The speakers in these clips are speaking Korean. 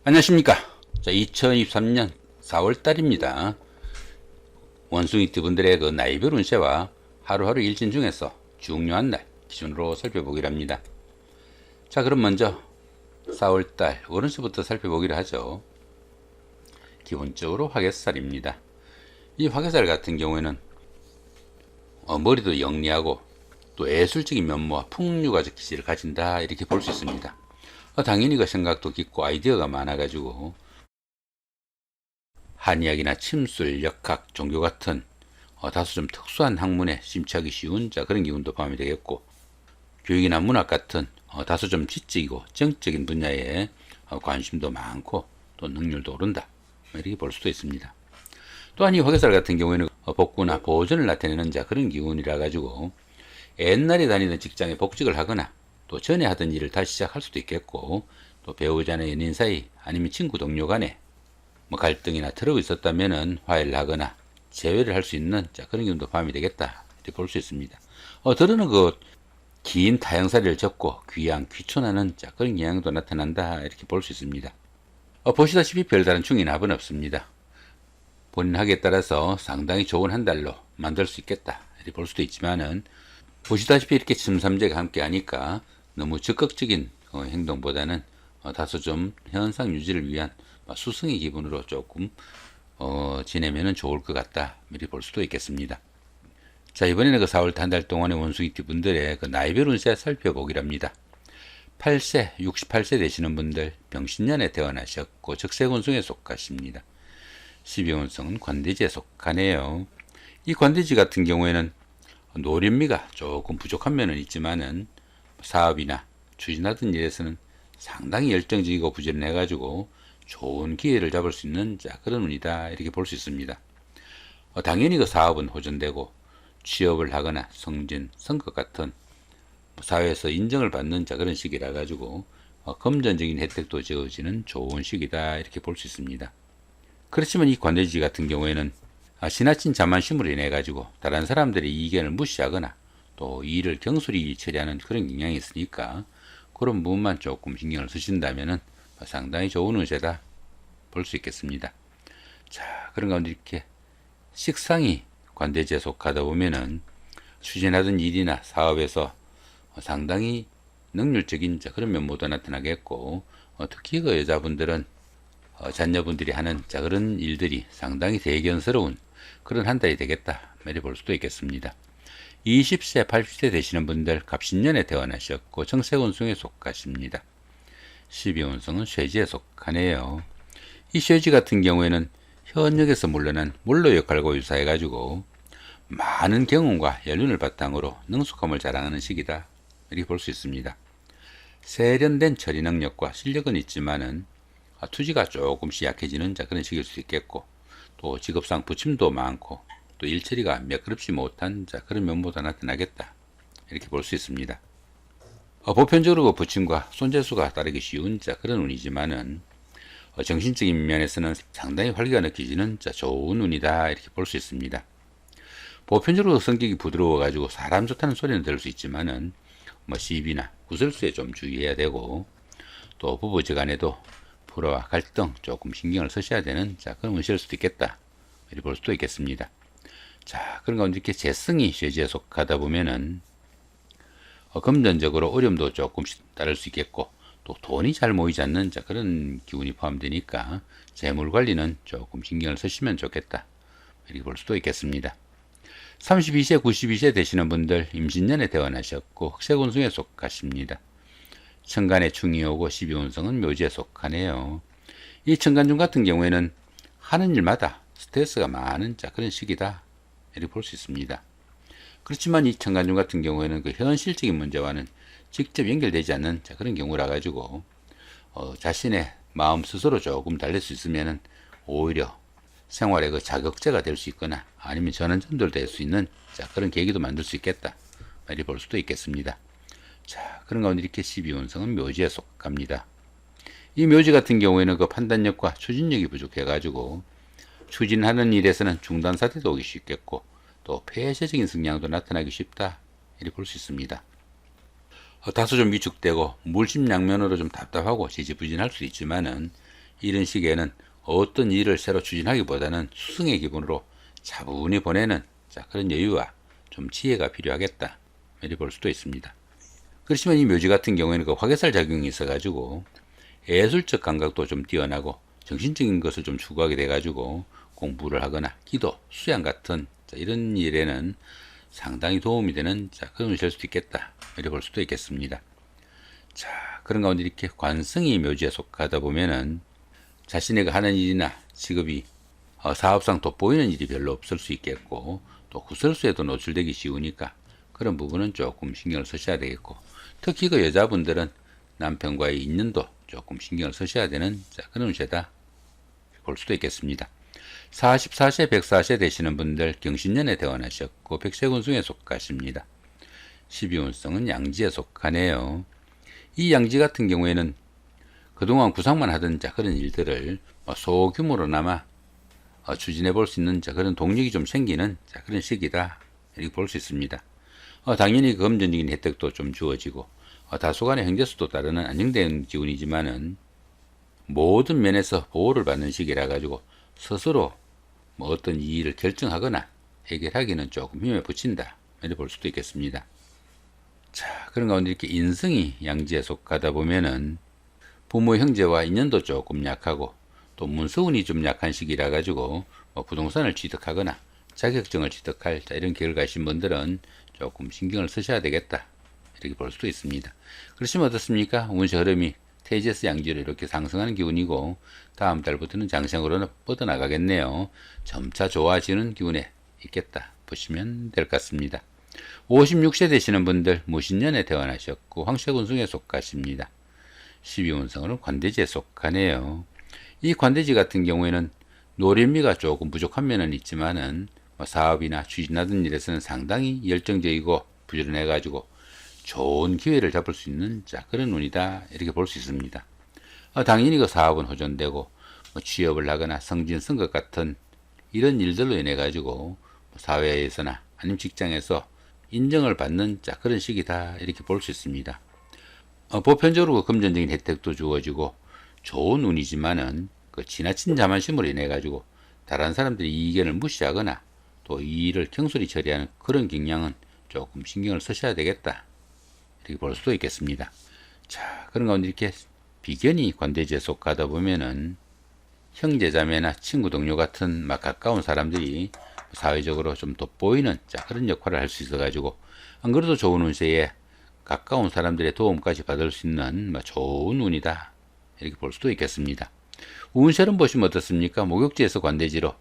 안녕하십니까. 자, 2023년 4월달입니다. 원숭이띠 분들의 그 나이별 운세와 하루하루 일진 중에서 중요한 날 기준으로 살펴보기로 합니다. 자, 그럼 먼저 4월달 월운세부터 살펴보기로 하죠. 기본적으로 화개살입니다. 이 화개살 같은 경우에는 머리도 영리하고 또 예술적인 면모와 풍류가적 기질을 가진다, 이렇게 볼 수 있습니다. 당연히 그 생각도 깊고 아이디어가 많아가지고 한의학이나 침술, 역학, 종교 같은 다소 좀 특수한 학문에 심취하기 쉬운 그런 기운도 포함이 되겠고, 교육이나 문학 같은 다소 좀 지적이고 정적인 분야에 관심도 많고 또 능률도 오른다, 이렇게 볼 수도 있습니다. 또한 이 화개살 같은 경우에는 복구나 보존을 나타내는 그런 기운이라 가지고 옛날에 다니던 직장에 복직을 하거나 또 전에 하던 일을 다시 시작할 수도 있겠고, 또 배우자나 연인 사이 아니면 친구 동료 간에 갈등이나 트러블이 있었다면은 화해를 하거나 재회를 할 수 있는 그런 기운도 포함이 되겠다, 이렇게 볼 수 있습니다. 들어는 그 긴 타향살이를 접고 귀양, 귀촌하는 그런 영향도 나타난다, 이렇게 볼 수 있습니다. 보시다시피 별다른 충이나 합은 없습니다. 본인 학에 따라서 상당히 좋은 한 달로 만들 수 있겠다, 이렇게 볼 수도 있지만은, 보시다시피 이렇게 침3제가 함께 하니까 너무 적극적인 행동보다는 다소 좀 현상 유지를 위한 수승의 기분으로 조금 지내면 좋을 것 같다, 미리 볼 수도 있겠습니다. 자, 이번에는 그 4월 한 달 동안의 원숭이띠 분들의 그 나이별 운세 살펴보기로 합니다. 8세, 68세 되시는 분들, 병신년에 태어나셨고 적색원숭이에 속하십니다. 12원성은 관대지에 속하네요. 이 관대지 같은 경우에는 노련미가 조금 부족한 면은 있지만은 사업이나 추진하던 일에서는 상당히 열정적이고 부지런해가지고 좋은 기회를 잡을 수 있는 그런 운이다, 이렇게 볼 수 있습니다. 당연히 그 사업은 호전되고 취업을 하거나 승진, 선거 같은 사회에서 인정을 받는 그런 시기라 가지고 금전적인 혜택도 지어지는 좋은 시기다, 이렇게 볼 수 있습니다. 그렇지만 이 관대지 같은 경우에는 지나친 자만심으로 인해 가지고 다른 사람들의 의견을 무시하거나 또 일을 경솔히 처리하는 그런 경향이 있으니까 그런 부분만 조금 신경을 쓰신다면은 상당히 좋은 운세다 볼 수 있겠습니다. 자, 그런 가운데 이렇게 식상이 관대지에 속하다 보면은 추진하던 일이나 사업에서 상당히 능률적인 그런 면모도 나타나겠고, 특히 그 여자분들은 자녀분들이 하는 그런 일들이 상당히 대견스러운 그런 한 달이 되겠다, 이렇게 볼 수도 있겠습니다. 20세, 80세 되시는 분들 갑신년에 태어나셨고 정색원숭에 속하십니다. 12원성은 쇠지에 속하네요. 이 쇠지 같은 경우에는 현역에서 물러난 몰로 역할과 유사해가지고 많은 경험과 연륜을 바탕으로 능숙함을 자랑하는 시기다, 이렇게 볼 수 있습니다. 세련된 처리 능력과 실력은 있지만은 투지가 조금씩 약해지는 그런 시기일 수 있겠고, 또 직업상 부침도 많고 또 일처리가 매끄럽지 못한 그런 면모도 나타나겠다, 이렇게 볼 수 있습니다. 보편적으로 그 부침과 손재수가 따르기 쉬운 그런 운이지만은 정신적인 면에서는 상당히 활기가 느껴지는 좋은 운이다, 이렇게 볼 수 있습니다. 보편적으로 성격이 부드러워 가지고 사람 좋다는 소리는 들을 수 있지만은 시비나 구설수에 좀 주의해야 되고, 또 부부지간에도 불화와 갈등 조금 신경을 쓰셔야 되는 그런 운세일 수도 있겠다, 이렇게 볼 수도 있겠습니다. 자, 그런 가운데 이렇게 재성이 쇠지에 속하다 보면은 금전적으로 어려움도 조금씩 따를 수 있겠고, 또 돈이 잘 모이지 않는 그런 기운이 포함되니까 재물 관리는 조금 신경을 쓰시면 좋겠다, 이렇게 볼 수도 있겠습니다. 32세, 92세 되시는 분들 임신년에 태어나셨고 흑색운성에 속하십니다. 천간에 충이 오고 12운성은 묘지에 속하네요. 이 천간중 같은 경우에는 하는 일마다 스트레스가 많은 그런 시기다, 이렇게 볼 수 있습니다. 그렇지만 이 천간중 같은 경우에는 그 현실적인 문제와는 직접 연결되지 않는 그런 경우라 가지고 자신의 마음 스스로 조금 달랠 수 있으면은 오히려 생활의 그 자극제가 될 수 있거나 아니면 전환점도 될 수 있는 그런 계기도 만들 수 있겠다, 이렇게 볼 수도 있겠습니다. 자, 그런 가운데 이렇게 12운성은 묘지에 속합니다. 이 묘지 같은 경우에는 그 판단력과 추진력이 부족해가지고 추진하는 일에서는 중단 사태도 오기 쉽겠고, 또 폐쇄적인 성향도 나타나기 쉽다, 이렇게 볼 수 있습니다. 다소 좀 위축되고 물심양면으로 좀 답답하고 지지부진할 수 있지만은 이런 시기에는 어떤 일을 새로 추진하기보다는 수승의 기분으로 차분히 보내는 그런 여유와 좀 지혜가 필요하겠다 이렇게 볼 수도 있습니다. 그렇지만 이 묘지 같은 경우에는 그 화개살 작용이 있어 가지고 예술적 감각도 좀 뛰어나고 정신적인 것을 좀 추구하게 돼 가지고 공부를 하거나 기도, 수양 같은 이런 일에는 상당히 도움이 되는 그런 운이 될 수도 있겠다 이렇게 볼 수도 있겠습니다. 자, 그런 가운데 이렇게 관성이 묘지에 속하다 보면은 자신의 하는 일이나 직업이 사업상 돋보이는 일이 별로 없을 수 있겠고, 또 구설수에도 노출되기 쉬우니까 그런 부분은 조금 신경을 쓰셔야 되겠고, 특히 그 여자분들은 남편과의 인연도 조금 신경을 쓰셔야 되는 그런 운세다 볼 수도 있겠습니다. 44세, 104세 되시는 분들 경신년에 태어나셨고 백세군승에 속하십니다. 12운성은 양지에 속하네요. 이 양지 같은 경우에는 그동안 구상만 하던 그런 일들을 소규모로나마 추진해 볼 수 있는 그런 동력이 좀 생기는 그런 시기다 이렇게 볼 수 있습니다. 당연히 금전적인 혜택도 좀 주어지고 다소간의 형제수도 따르는 안정된 기운이지만은 모든 면에서 보호를 받는 시기라 가지고 스스로 어떤 일을 결정하거나 해결하기는 조금 힘에 붙인다 이렇게 볼 수도 있겠습니다. 자, 그런 가운데 이렇게 인성이 양지에 속하다 보면은 부모 형제와 인연도 조금 약하고 또 문서운이 좀 약한 시기라 가지고 부동산을 취득하거나 자격증을 취득할 이런 계획을 가신 분들은 조금 신경을 쓰셔야 되겠다 이렇게 볼 수도 있습니다. 그렇지만 어떻습니까? 운세 흐름이 태지에서 양지로 이렇게 상승하는 기운이고 다음 달부터는 장생으로는 뻗어나가겠네요. 점차 좋아지는 기운에 있겠다 보시면 될 것 같습니다. 56세 되시는 분들 무신년에 태어나셨고 황쇠군승에 속하십니다. 12운성으로 관대지에 속하네요. 이 관대지 같은 경우에는 노련미가 조금 부족한 면은 있지만은 사업이나 추진하던 일에서는 상당히 열정적이고 부지런해 가지고 좋은 기회를 잡을 수 있는 그런 운이다 이렇게 볼 수 있습니다. 당연히 그 사업은 호전되고 취업을 하거나 승진 승급 같은 이런 일들로 인해 가지고 사회에서나 아니면 직장에서 인정을 받는 그런 시기다 이렇게 볼 수 있습니다. 보편적으로 금전적인 혜택도 주어지고 좋은 운이지만은 그 지나친 자만심으로 인해 가지고 다른 사람들이 이 의견을 무시하거나 또 이 일을 경솔히 처리하는 그런 경향은 조금 신경을 쓰셔야 되겠다 이렇게 볼 수도 있겠습니다. 자, 그런 가운데 이렇게 비견이 관대지에 속하다 보면은 형제자매나 친구 동료 같은 가까운 사람들이 사회적으로 좀 돋보이는 그런 역할을 할 수 있어 가지고 안 그래도 좋은 운세에 가까운 사람들의 도움까지 받을 수 있는 좋은 운이다 이렇게 볼 수도 있겠습니다. 운세를 보시면 어떻습니까? 목욕지에서 관대지로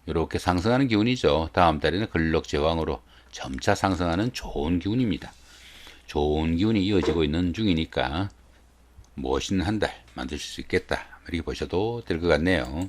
이렇게 상승하는 기운이죠. 다음 달에는 근록제왕으로 점차 상승하는 좋은 기운입니다. 좋은 기운이 이어지고 있는 중이니까 멋있는 한 달 만드실 수 있겠다 이렇게 보셔도 될 것 같네요.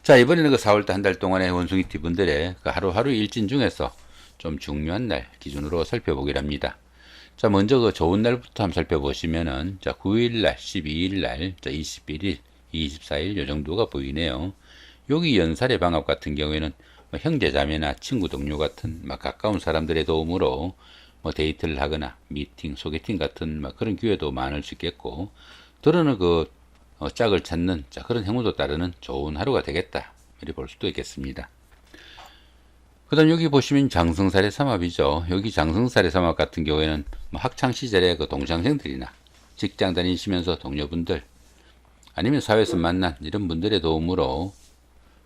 자, 이번에는 그 4월달 한 달 동안의 원숭이티 분들의 그 하루하루 일진 중에서 좀 중요한 날 기준으로 살펴보기로 합니다. 자, 먼저 그 좋은 날부터 한번 살펴보시면은 9일날, 12일날, 21일, 24일 요 정도가 보이네요. 여기 연살의 방합 같은 경우에는 형제 자매나 친구 동료 같은 가까운 사람들의 도움으로 데이트를 하거나 미팅, 소개팅 같은 그런 기회도 많을 수 있겠고, 들어는 그 짝을 찾는 그런 행운도 따르는 좋은 하루가 되겠다 이렇게 볼 수도 있겠습니다. 그 다음 여기 보시면 장성살의 삼합이죠. 여기 장성살의 삼합 같은 경우에는 학창 시절에 그 동창생들이나 직장 다니시면서 동료분들 아니면 사회에서 만난 이런 분들의 도움으로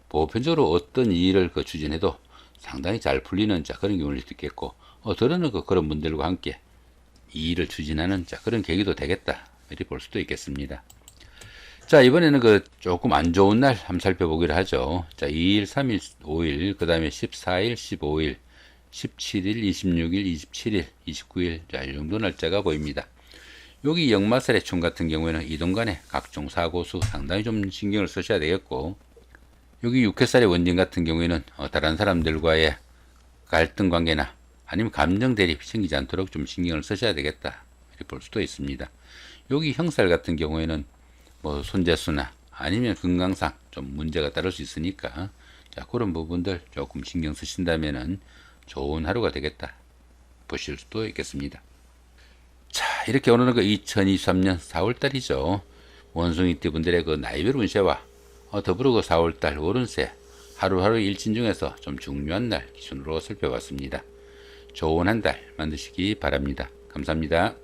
보편적으로 어떤 일을 추진해도 상당히 잘 풀리는 그런 기운일 수도 있겠고, 들어는 그런 분들과 함께 이 일을 추진하는 그런 계기도 되겠다 이렇게 볼 수도 있겠습니다. 자, 이번에는 조금 안 좋은 날 한번 살펴보기로 하죠. 자, 2일, 3일, 5일, 그 다음에 14일, 15일, 17일, 26일, 27일, 29일, 자, 이 정도 날짜가 보입니다. 여기 역마살의 춤 같은 경우에는 이동 간의 각종 사고수 상당히 좀 신경을 쓰셔야 되겠고, 여기 육회살의 원진 같은 경우에는 다른 사람들과의 갈등 관계나 아니면 감정 대립이 생기지 않도록 좀 신경을 쓰셔야 되겠다 이렇게 볼 수도 있습니다. 여기 형살 같은 경우에는 손재수나 아니면 건강상 좀 문제가 따를 수 있으니까 그런 부분들 조금 신경 쓰신다면은 좋은 하루가 되겠다 보실 수도 있겠습니다. 자, 이렇게 오늘은 2023년 4월달이죠. 원숭이띠 분들의 그 나이별 운세와 더불어 그 4월달 월운세 하루하루 일진 중에서 좀 중요한 날 기준으로 살펴봤습니다. 좋은 한 달 만드시기 바랍니다. 감사합니다.